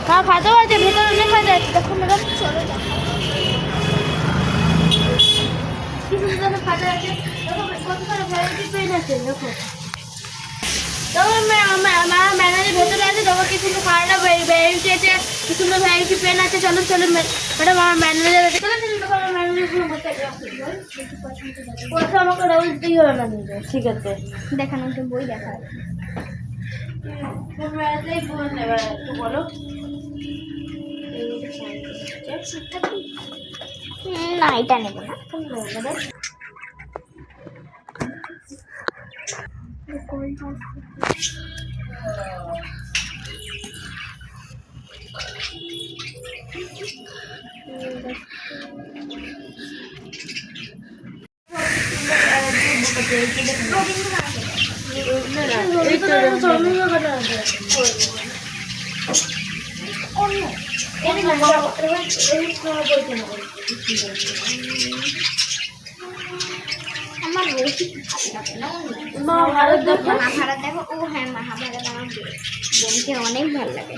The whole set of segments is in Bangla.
হ্যাঁ খাতেও আছে, ভেতরে অনেক খাতে আছে। দেখো ম্যাডাম, চলো কি সুন্দর খাতে আছে। দেখো কত সারা ভ্যারাইটি পেন আছে। দেখো ম্যাডামের ভেতরে আছে। দেখো কি সুন্দর খাওয়াটা ভ্যারাইটি আছে, কি সুন্দর ভ্যারাইটি পেন আছে। চলো চলো ম্যাডাম, আমার ম্যানেজার আছে। আমার ম্যানেজার আমাকে রাউন্ডই হবে ম্যানেজার। ঠিক আছে, দেখানো একটা বই দেখা বলো। না, এটা নেবো না। আমার মহাভারত দেখো। মহাভারত দেখো। ও হ্যাঁ, মহাভারত আমার বোনকে অনেক ভালো লাগে।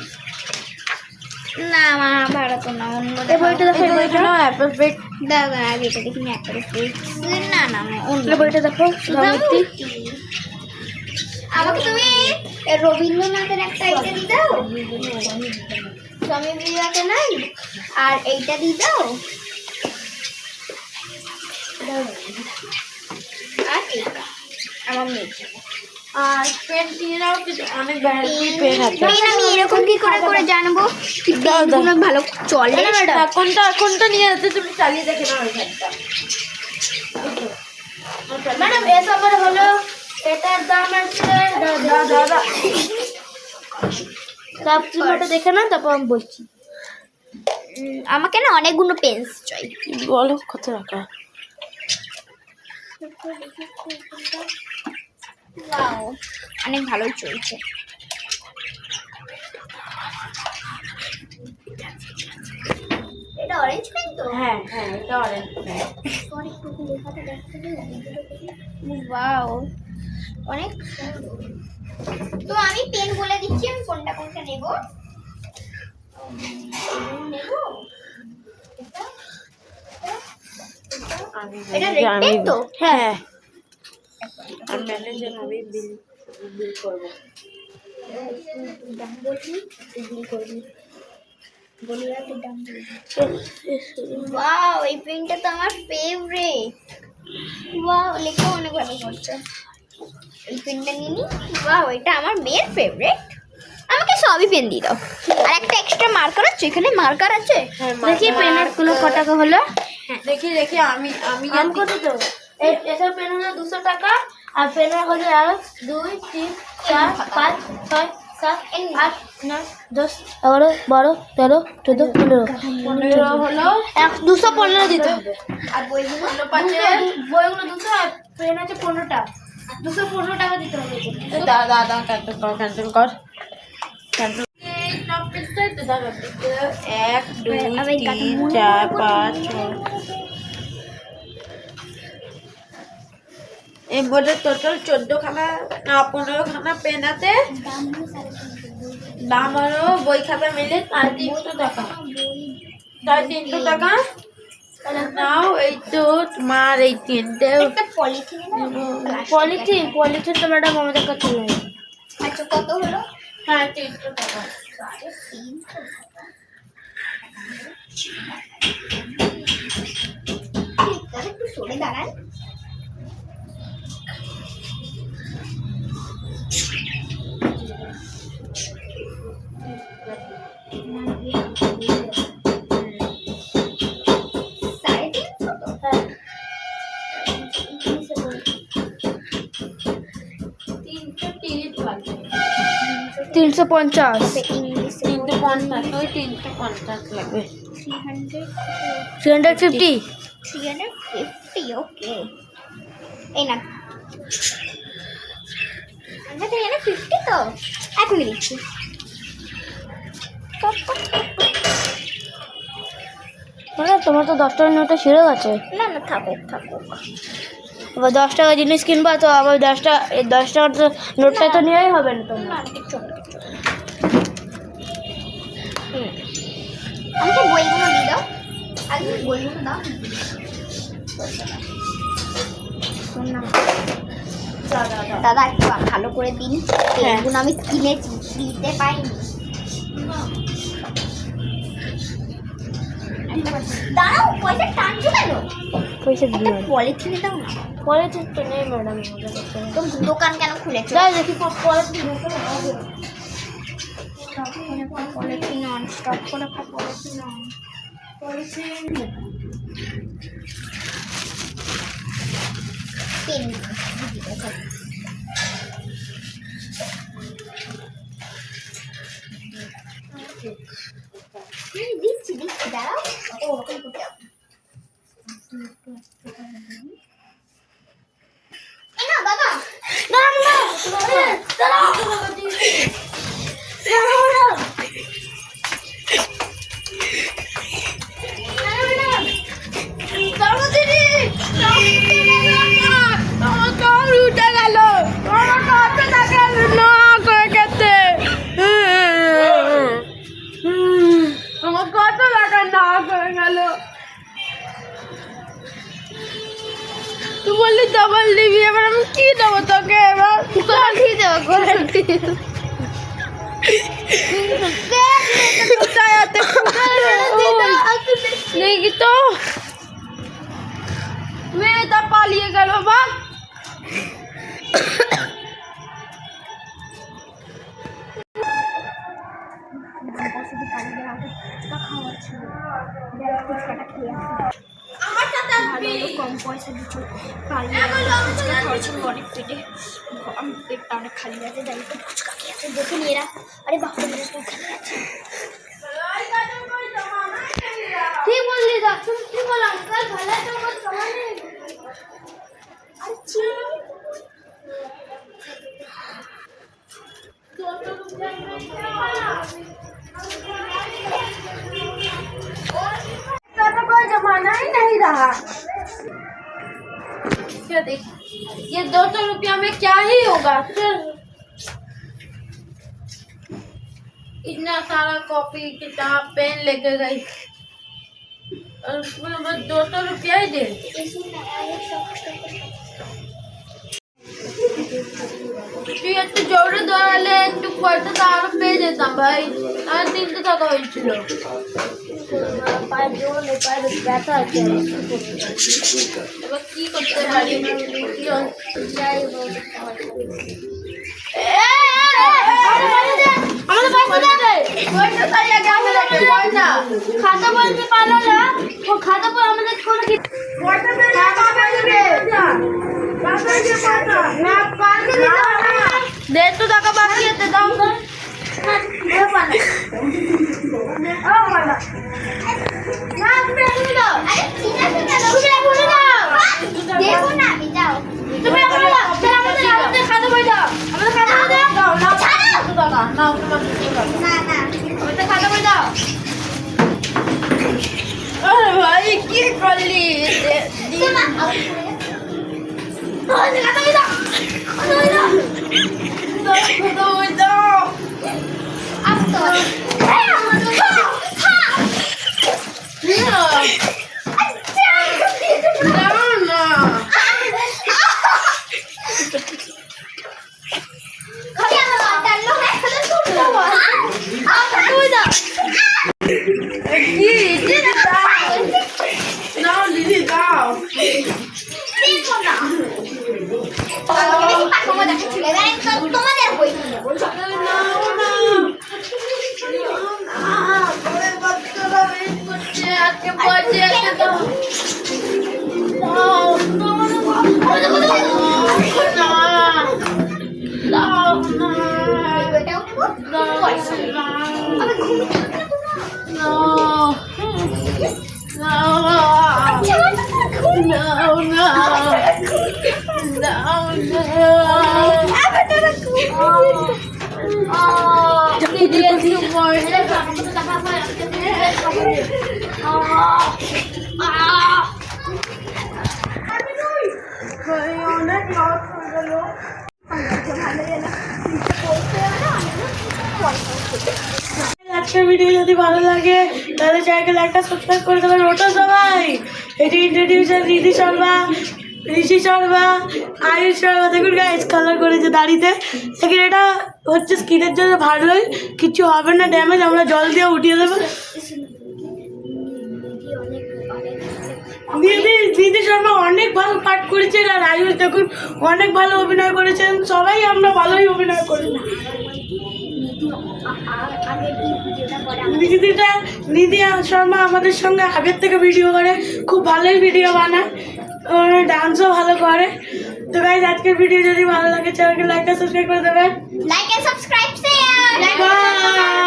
না, মহাভারত না, অন্য এই বইটা দেখো, এই বইটা না অ্যাপল পেট। দাও আগে এটা দেখি না, একটা না না অন্য এই বইটা দেখো, গামতি। আমাকে তুমি রবীন্দ্রনাথের একটা এইটা দিয়ে দাও, স্বামী বিবেকানন্দ, আর এইটা দিয়ে দাও, আর এইটা আমার মেয়ে। আর পেন টিনাও কিছু অনেক ভ্যারাইটি পেন আছে। পেন আমি এরকম কি করে করে জানবো কি পেনগুলো ভালো চলে? কোনটা নিয়ে আসতে তুমি চালিয়ে দেখে নাও এই ফ্যানটা। ম্যাডাম এসব হলো, এটার দাম আছে দাদা কাপচিমাটা দেখে না, তারপর আমি বলছি। আমাকে না অনেকগুলো পেন্স চাই। বলো কত টাকা? ওয়াও, অনেক ভালোই চলছে। এটা অরেঞ্জ পেন তো? হ্যাঁ হ্যাঁ, এটা অরেঞ্জ পেন। ওয়াও, অনেক সুন্দর। তো আমি পেন বলে দিচ্ছি আমি কোনটা কোনটা নেব। এটা রেড পেন তো? হ্যাঁ, আমি ম্যানেজার, আমি বিল করব। দাম বলছি, বিল করবি। ওয়াও, এই পেনটা তো আমার ফেভারিট। ওয়াও, লেখা অনেক ভালো করছে। এই পেনটা নিয়ে নি। ওয়াও, এটা আমার মেয়ের ফেভারিট। আমাকে সবই পেন দিয়ে দাও। আর একটা এক্সট্রা মার্কার আছে, এখানে মার্কার আছে। দেখি পেনের গুলো কত টাকা হলো। দেখি আমি কত দেবো? এসব পেন হলো 200 টাকা, আর পেনের হলো আরো 2, 3, 4, 5, 6, 7, 8, 9, 10, 11, 12, 13, 14, 15 হলো 215 দিতে হবে। আর বইগুলো বইগুলো 200, আর পেন আছে 15টা, 215 টাকা দিতে হবে। দাদা ক্যান্সেল কর। 1, 2, 3, 4, 5, 6। এই বোর্ডে টোটাল 14খানা না 15খানা পেন আছে। দাম হলো বই খাতা মিলে 350 টাকা। 350 টাকা নাও। এই তো তোমার এই তিনটে পলিথিন তো ম্যাডাম আমাদের কাছে নেই। আচ্ছা, কত হলো? হ্যাঁ, 300 টাকা। একটু সরে দাঁড়ান। হ্যাঁ, 350 লাগবে। 350 ওকে, এই না আমরা 350 তো এখনই দিচ্ছি। মানে তোমার তো 10 টাকার নোটটা ছিঁড়ে গেছে। না না, থাকুক থাকুক। আবার 10 টাকা জিনিস কিনবা তো আবার 10 টাকার তো নোটটা তো নেওয়াই হবে না তোমার। না, কিচ্ছু হবে, কিচ্ছু হবে। আমাকে বইগুলো দিয়ে দাও, আগে বইগুলো দাও। শোন না দাদা, একটু ভালো করে দিন, পেনগুলো আমি কিনেছি, দিতে পাইনি। দাঁড়াও, পয়সা টানছো কেন? পয়সা দিয়ে পলিথিনে দাও না। পলিথিন তো নেই ম্যাডাম আমাদের কাছে। তো দোকান কেন খুলেছো? যাই দেখি পলিথিন পলিথিন অন, স্টপ করে পলিথিন অন। পেন দিচ্ছি দাঁড়াও, ওরকম করতে হবে। দাদা তুই বললি ডবল দিবি, এবার আমি কি দেবো তোকে? এবার কি দেবো করে দেখি তো মেয়েটা পালিয়ে গেল। বাবা কম পয়সা দিচ্ছি, পালিয়ে অনেক পেটে, আমি পেটটা অনেক খালি আছে, যাই একটু ফুচকা খেয়ে আছে, দেখে এরা। আরে বাপরে খালি আছে। ঠিক বললি দা, তুমি কি বল আঙ্কেল? ভালো তো আমার সময় নেই। আচ্ছা तो कोई जमाना ही नहीं रहा। क्या देख, ये 200 रुपया में क्या ही होगा? इतना सारा कॉपी किताब पेन लेके गई और उसमें बस 200 रुपया ही दे। তুই একটু জোরে দৌড়ালে একটু পয়সাটা আরো পেয়ে যেতাম ভাই। আর 300 টাকা হয়েছিল। পায়ের জোর নেই, পায়ের ব্যথা আছে। এবার কি করতে পারি? খাতা বলতে পারলো না, ও খাতা পর আমাদের কোনো কি দেড় তো টাকা বাকি আছে, দাও দেখো না, আমি যাও তুমি আমাদের খাতা বই দাও, আমাদের খাতা বই দাও, নাও টাকা নাও, তোমার না না আমাদের খাতা বই দাও। আরে ভাই কি করলি? খাতা বই দাও, খাতা বই দাও। আসতো দাও না। দাও দিদি দাও। তোমাদের বই আজকে পড়ছে একটা দাও। অনেক লস হয়ে গেল। আজকের ভিডিও যদি ভালো লাগে তাহলে চ্যানেলকে একটা সাবস্ক্রাইব করে দেবেন। ওটা সবাই এটি ইন্ট্রোডিউসার ঋষি শর্মা আয়ুষ শর্মা। দেখুন গাইস কালার করেছে দাড়িতে, লেকিন এটা হচ্ছে স্কিনের জন্য ভালোই, কিছু হবে না ড্যামেজ, আমরা জল দিয়ে উঠিয়ে দেবো। দিদি শর্মা অনেক ভালো পাঠ করেছেন, আর আয়ুষ দেখুন অনেক ভালো অভিনয় করেছেন, সবাই আমরা ভালোই অভিনয় করি। নিধি শর্মা আমাদের সঙ্গে আগের থেকে ভিডিও করে, খুব ভালোই ভিডিও বানায়, ডান্সও ভালো করে। তো গাইজ আজকের ভিডিও যদি ভালো লাগে চ্যানেলকে লাইক আর সাবস্ক্রাইব করে দেবেন। Like and subscribe share. By.